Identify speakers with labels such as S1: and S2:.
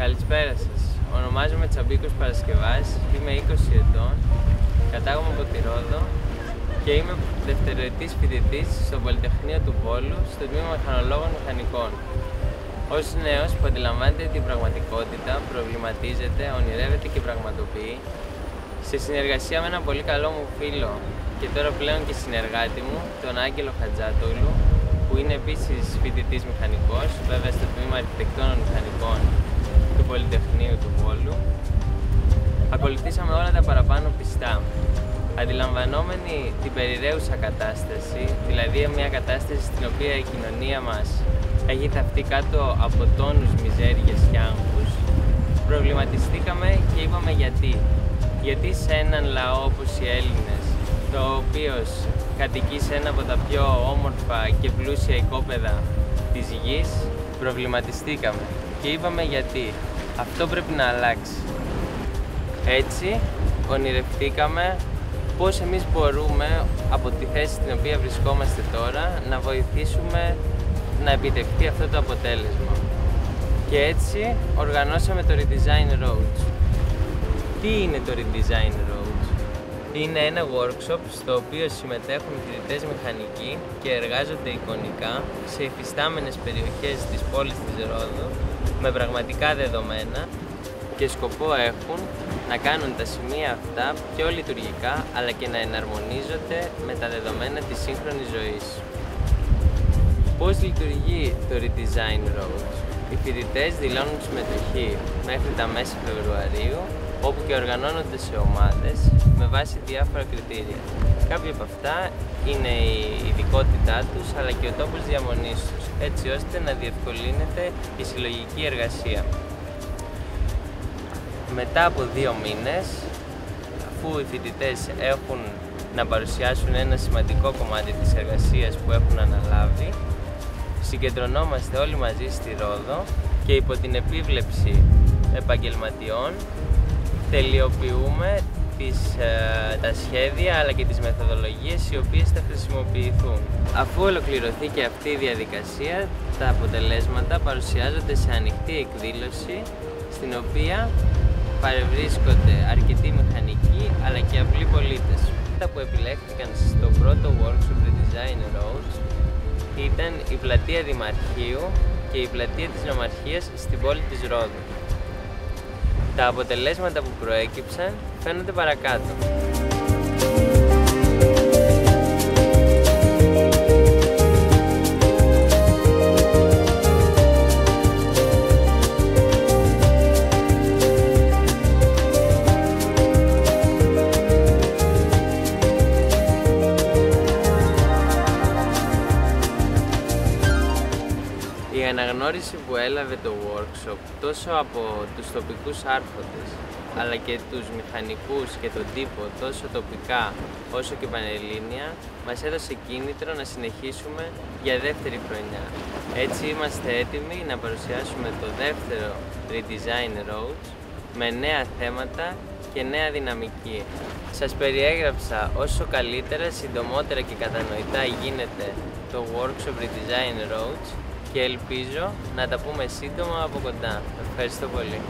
S1: Καλησπέρα σας. Ονομάζομαι Τσαμπίκος Παρασκευάς, είμαι 20 ετών, κατάγομαι από τη Ρόδο και είμαι δευτεροετής φοιτητής στο Πολυτεχνείο του Βόλου, στο τμήμα Μηχανολόγων Μηχανικών. Ως νέος που αντιλαμβάνεται την πραγματικότητα, προβληματίζεται, ονειρεύεται και πραγματοποιεί, σε συνεργασία με έναν πολύ καλό μου φίλο και τώρα πλέον και συνεργάτη μου, τον Άγγελο Χατζάτογλου, που είναι επίσης φοιτητής μηχανικός, βέβαια στο τμήμα Αρχιτεκτόνων Μηχανικών του Πολυτεχνείου του Βόλου, ακολουθήσαμε όλα τα παραπάνω πιστά. Αντιλαμβανόμενοι την περιραίουσα κατάσταση, δηλαδή μια κατάσταση στην οποία η κοινωνία μας έχει θαυτεί κάτω από τόνους μιζέριες και άγχους, προβληματιστήκαμε και είπαμε γιατί. Γιατί σε έναν λαό όπως οι Έλληνες, το οποίος κατοικεί σε ένα από τα πιο όμορφα και πλούσια οικόπεδα της γης, προβληματιστήκαμε και είπαμε γιατί. Αυτό πρέπει να αλλάξει. Έτσι, ονειρευτήκαμε πώς εμείς μπορούμε από τη θέση στην οποία βρισκόμαστε τώρα να βοηθήσουμε να επιτευχθεί αυτό το αποτέλεσμα. Και έτσι οργανώσαμε το Redesign Roads. Τι είναι το Redesign Roads? Είναι ένα workshop στο οποίο συμμετέχουν φοιτητές μηχανικοί και εργάζονται εικονικά σε υφιστάμενες περιοχές της πόλης της Ρόδου με πραγματικά δεδομένα και σκοπό έχουν να κάνουν τα σημεία αυτά πιο λειτουργικά αλλά και να εναρμονίζονται με τα δεδομένα της σύγχρονης ζωής. Πώς λειτουργεί το Redesign Roads? Οι φοιτητές δηλώνουν συμμετοχή μέχρι τα μέσα Φεβρουαρίου, όπου και οργανώνονται σε ομάδες με βάση διάφορα κριτήρια. Κάποια από αυτά είναι η ειδικότητά τους αλλά και ο τόπος διαμονής τους, έτσι ώστε να διευκολύνεται η συλλογική εργασία. Μετά από 2 μήνες, αφού οι φοιτητές έχουν να παρουσιάσουν ένα σημαντικό κομμάτι της εργασίας που έχουν αναλάβει, συγκεντρωνόμαστε όλοι μαζί στη Ρόδο και υπό την επίβλεψη επαγγελματιών τελειοποιούμε τα σχέδια αλλά και τις μεθοδολογίες οι οποίες θα χρησιμοποιηθούν. Αφού ολοκληρωθεί και αυτή η διαδικασία, τα αποτελέσματα παρουσιάζονται σε ανοιχτή εκδήλωση, στην οποία παρευρίσκονται αρκετοί μηχανικοί αλλά και απλοί πολίτες. Τα που επιλέχθηκαν στο πρώτο workshop Redesign Roads ήταν η πλατεία Δημαρχείου και η πλατεία της Νομαρχίας στην πόλη της Ρόδου. Τα αποτελέσματα που προέκυψαν φαίνονται παρακάτω. Η αναγνώριση που έλαβε το workshop τόσο από τους τοπικούς άρχοντες αλλά και τους μηχανικούς και τον τύπο τόσο τοπικά όσο και πανελλήνια μας έδωσε κίνητρο να συνεχίσουμε για δεύτερη χρονιά. Έτσι είμαστε έτοιμοι να παρουσιάσουμε το δεύτερο Redesign Roads με νέα θέματα και νέα δυναμική. Σας περιέγραψα όσο καλύτερα, συντομότερα και κατανοητά γίνεται το workshop Redesign Roads και ελπίζω να τα πούμε σύντομα από κοντά. Ευχαριστώ πολύ.